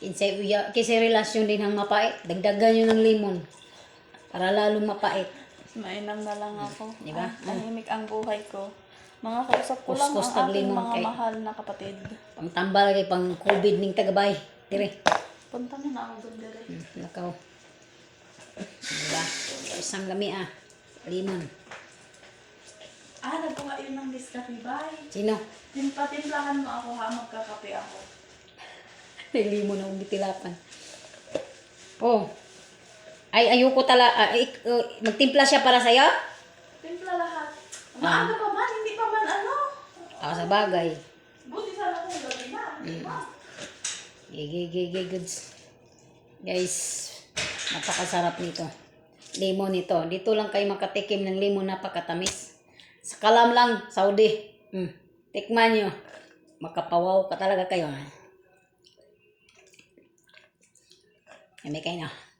Kasi relasyon din ang mapait. Dagdagan nyo ng limon. Para lalong mapait. Mainam na lang ako. Diba? Tahimik ang buhay ko. Mga kausap ko lang Kuskus ang aking taglimon mga kay- mahal na kapatid. Pangtambal kay pang COVID ning tagabay. Dire. Punta mo na ako doon dire. Nakaw. Diba? Isang lami limon. Nagawa yun ng Nescafe Bay. Sino? Timplahan mo ako ha, magkakape ako. May limon na umitilapan. Oh. Ay, ayoko magtimpla siya para sa'yo? Timpla lahat. Maaga pa man, hindi pa man ano. Sa bagay. Buti sana kung gabi na. Diba? Goods. Guys, napakasarap nito. Limon ito. Dito lang kayo makatikim ng limon, napakatamis. Sa Kalam lang, Saudi. Tikman nyo. Makapawaw ka talaga kayo. May kayo na.